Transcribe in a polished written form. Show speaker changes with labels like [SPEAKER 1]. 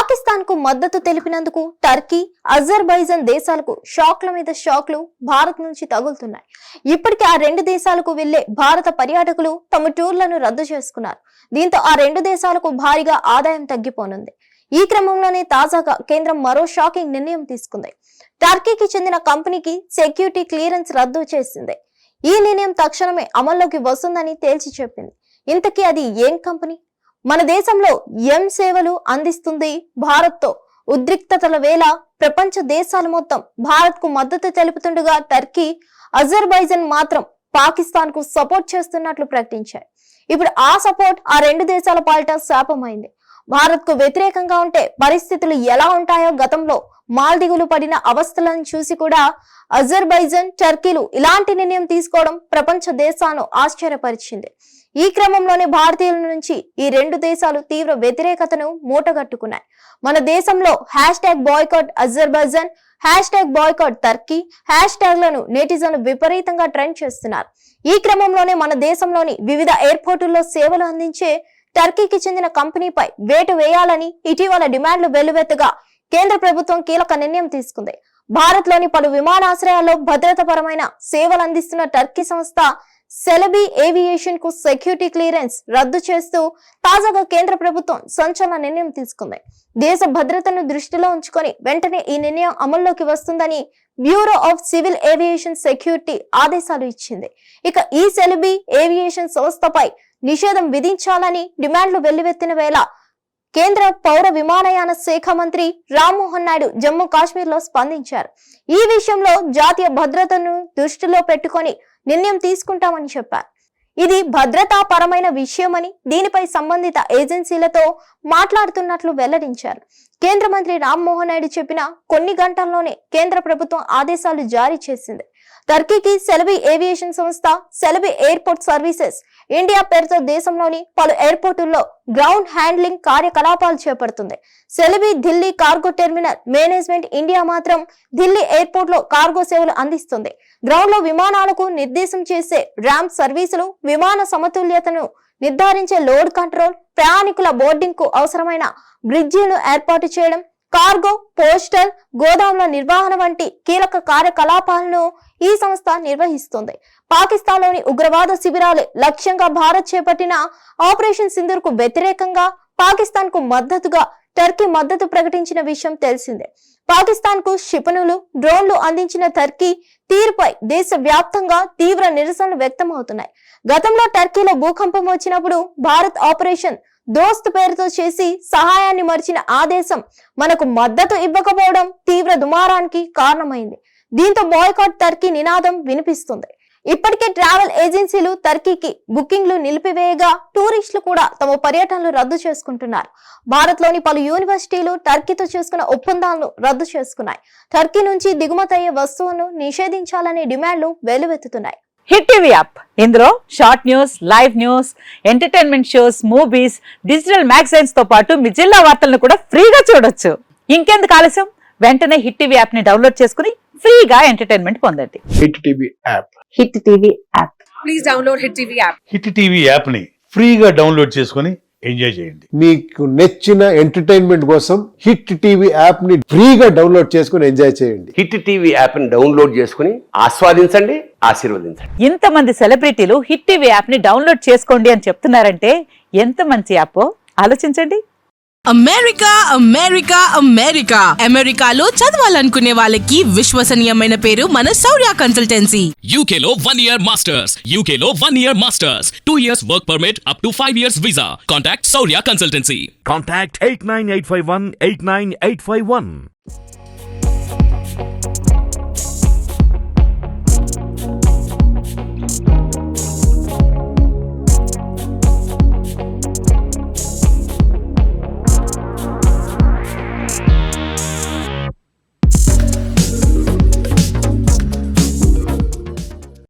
[SPEAKER 1] పాకిస్తాన్ కు మద్దతు తెలిపినందుకు Turkey, Azerbaijan దేశాలకు షాక్ల మీద షాక్లు భారత్ నుంచి తగులుతున్నాయి. ఇప్పటికే ఆ రెండు దేశాలకు వెళ్లే భారత పర్యాటకులు తమ టూర్లను రద్దు చేసుకున్నారు. దీంతో ఆ రెండు దేశాలకు భారీగా ఆదాయం తగ్గిపోనుంది. ఈ క్రమంలోనే తాజాగా కేంద్రం మరో షాకింగ్ నిర్ణయం తీసుకుంది. టర్కీకి చెందిన కంపెనీకి సెక్యూరిటీ క్లియరెన్స్ రద్దు చేసింది. ఈ నిర్ణయం తక్షణమే అమల్లోకి వస్తుందని తేల్చి చెప్పింది. ఇంతకీ అది ఏం కంపెనీ? మన దేశంలో ఏం సేవలు అందిస్తుంది? భారత్ తో ఉద్రిక్తతల వేళ ప్రపంచ దేశాలు మొత్తం భారత్ కు మద్దతు తెలుపుతుండగా టర్కీ, అజర్బైజాన్ మాత్రం పాకిస్తాన్ కు సపోర్ట్ చేస్తున్నట్లు ప్రకటించాయి. ఇప్పుడు ఆ సపోర్ట్ ఆ రెండు దేశాల పాలిట శాపమైంది. భారత్ కు వ్యతిరేకంగా ఉంటే పరిస్థితులు ఎలా ఉంటాయో గతంలో మాల్దీవులు పడిన అవస్థలను చూసి కూడా అజర్బైజాన్, టర్కీలు ఇలాంటి నిర్ణయం తీసుకోవడం ప్రపంచ దేశాలను ఆశ్చర్యపరిచింది. ఈ క్రమంలోనే భారతీయుల నుంచి ఈ రెండు దేశాలు తీవ్ర వ్యతిరేకతను మూటగట్టుకున్నాయి. మన దేశంలో #బాయ్కాట్ అజర్బైజాన్, #బాయ్కాట్ టర్కీ హ్యాష్ట్యాగ్లను నెటిజన్లు విపరీతంగా ట్రెండ్ చేస్తున్నారు. ఈ క్రమంలోనే మన దేశంలోని వివిధ ఎయిర్పోర్టుల్లో సేవలు అందించే టర్కీకి చెందిన కంపెనీపై వేటు వేయాలని ఇటీవల డిమాండ్లు వెల్లువెత్తగా కేంద్ర ప్రభుత్వం కీలక నిర్ణయం తీసుకుంది. భారత్ లోని పలు విమానాశ్రయాల్లో భద్రతాపరమైన సేవలు అందిస్తున్న టర్కీ సంస్థ సెలబీ ఏవియేషన్ కు సెక్యూరిటీ క్లియరెన్స్ రద్దు చేస్తూ తాజాగా కేంద్ర ప్రభుత్వం సంచలన నిర్ణయం తీసుకుంది. దేశ భద్రతను దృష్టిలో ఉంచుకొని వెంటనే ఈ నిర్ణయం అమల్లోకి వస్తుందని bureau of civil aviation security ఆదేశాలు ఇచ్చింది. ఇక ఈ సెలబీ ఏవియేషన్ సంస్థపై నిషేధం విధించాలని డిమాండ్లు వెల్లువెత్తిన వేళ కేంద్ర పౌర విమానయాన శాఖ మంత్రి రామ్మోహన్ నాయుడు జమ్మూ కాశ్మీర్ లో స్పందించారు. ఈ విషయంలో జాతీయ భద్రతను దృష్టిలో పెట్టుకొని నిర్ణయం తీసుకుంటామని చెప్పారు. ఇది భద్రతాపరమైన విషయమని దీనిపై సంబంధిత ఏజెన్సీలతో మాట్లాడుతున్నట్లు వెల్లడించారు. కేంద్ర మంత్రి రామ్మోహన్ నాయుడు చెప్పిన కొన్ని గంటల్లోనే కేంద్ర ప్రభుత్వం ఆదేశాలు జారీ చేసింది. టర్కీకి సెలబీ ఏవియేషన్ సంస్థ సెలబీ ఎయిర్పోర్ట్ సర్వీసెస్ ఇండియా పేరుతో దేశంలోని పలు ఎయిర్పోర్టుల్లో గ్రౌండ్ హ్యాండ్లింగ్ కార్యకలాపాలు చేపడుతుంది. Celebi Delhi cargo terminal management India మాత్రం ఢిల్లీ ఎయిర్పోర్ట్ లో కార్గో సేవలు అందిస్తుంది. గ్రౌండ్ లో విమానాలకు నిర్దేశం చేసే ర్యాంప్ సర్వీసులు, విమాన సమతుల్యతను నిర్ధారించే లోడ్ కంట్రోల్, ప్రయాణికుల బోర్డింగ్ కు అవసరమైన బ్రిడ్జిలను ఏర్పాటు చేయడం, కార్గో, పోస్టల్, గోదాముల నిర్వహణ వంటి కీలక కార్యకలాపాలను ఈ సంస్థ నిర్వహిస్తుంది. పాకిస్తాన్ లోని ఉగ్రవాద శిబిరాలు లక్ష్యంగా భారత్ చేపట్టిన ఆపరేషన్ సింధూర్ కు వ్యతిరేకంగా పాకిస్తాన్ కు మద్దతుగా టర్కీ మద్దతు ప్రకటించిన విషయం తెలిసిందే. పాకిస్తాన్ కు క్షిపణులు, డ్రోన్లు అందించిన టర్కీ తీరుపై దేశ వ్యాప్తంగా తీవ్ర నిరసనలు వ్యక్తమవుతున్నాయి. గతంలో టర్కీలో భూకంపం వచ్చినప్పుడు భారత్ ఆపరేషన్ దోస్త్ పేరుతో చేసి సహాయాన్ని మరిచిన ఆ దేశం మనకు మద్దతు ఇవ్వకపోవడం తీవ్ర దుమారానికి కారణమైంది. దీంతో బాయ్కాట్ టర్కీ నినాదం వినిపిస్తుంది. ఇప్పటికే ట్రావెల్ ఏజెన్సీలు టర్కీకి బుకింగ్లు నిలిపివేయగా టూరిస్టులు కూడా తమ పర్యటనలు రద్దు చేసుకుంటున్నారు. భారత్ లోని పలు యూనివర్సిటీలు టర్కీతో చేసుకున్న ఒప్పందాలను రద్దు చేసుకున్నాయి. టర్కీ నుంచి దిగుమతయ్యే వస్తువులను నిషేధించాలనే డిమాండ్లు వెల్లువెత్తుతున్నాయి.
[SPEAKER 2] హిట్ టీవీ యాప్, ఇందులో short news, live news, entertainment shows, movies, digital magazines తో పాటు మీ జిల్లా వార్తలను కూడా ఫ్రీగా చూడొచ్చు. ఇంకెందుకు ఆలస్యం, వెంటనే హిట్ టీవీ యాప్ ని డౌన్లోడ్ చేసుకుని ఫ్రీగా ఎంటర్టైన్మెంట్ పొందండి.
[SPEAKER 3] Hit TV app.
[SPEAKER 2] Hit TV app.
[SPEAKER 4] Please download hit TV app.
[SPEAKER 5] Hit TV app ని ఫ్రీగా డౌన్లోడ్ చేసుకుని ఎంజాయ్ చేయండి.
[SPEAKER 3] మీకు నచ్చిన ఎంటర్టైన్మెంట్ కోసం హిట్ టీవీ యాప్ ని ఫ్రీగా డౌన్లోడ్ చేసుకుని ఎంజాయ్ చేయండి.
[SPEAKER 6] హిట్ టీవీ యాప్ ని డౌన్లోడ్ చేసుకుని ఆస్వాదించండి, ఆశీర్వదించండి.
[SPEAKER 2] ఇంతమంది సెలబ్రిటీలు హిట్ టీవీ యాప్ ని డౌన్లోడ్ చేసుకోండి అని చెప్తున్నారంటే ఎంత మంచి యాప్ ఆలోచించండి.
[SPEAKER 7] అమెరికా అమెరికా అమెరికా అమెరికాలో చదవాలనుకునే వాళ్ళకి విశ్వసనీయమైన పేరు మన శౌర్య కన్సల్టెన్సీ.
[SPEAKER 8] UK లో 1 year masters, UK లో 1 year masters, 2 years work permit up to 5 years visa. Contact Saurya Consultancy.
[SPEAKER 9] Contact 89851 89851.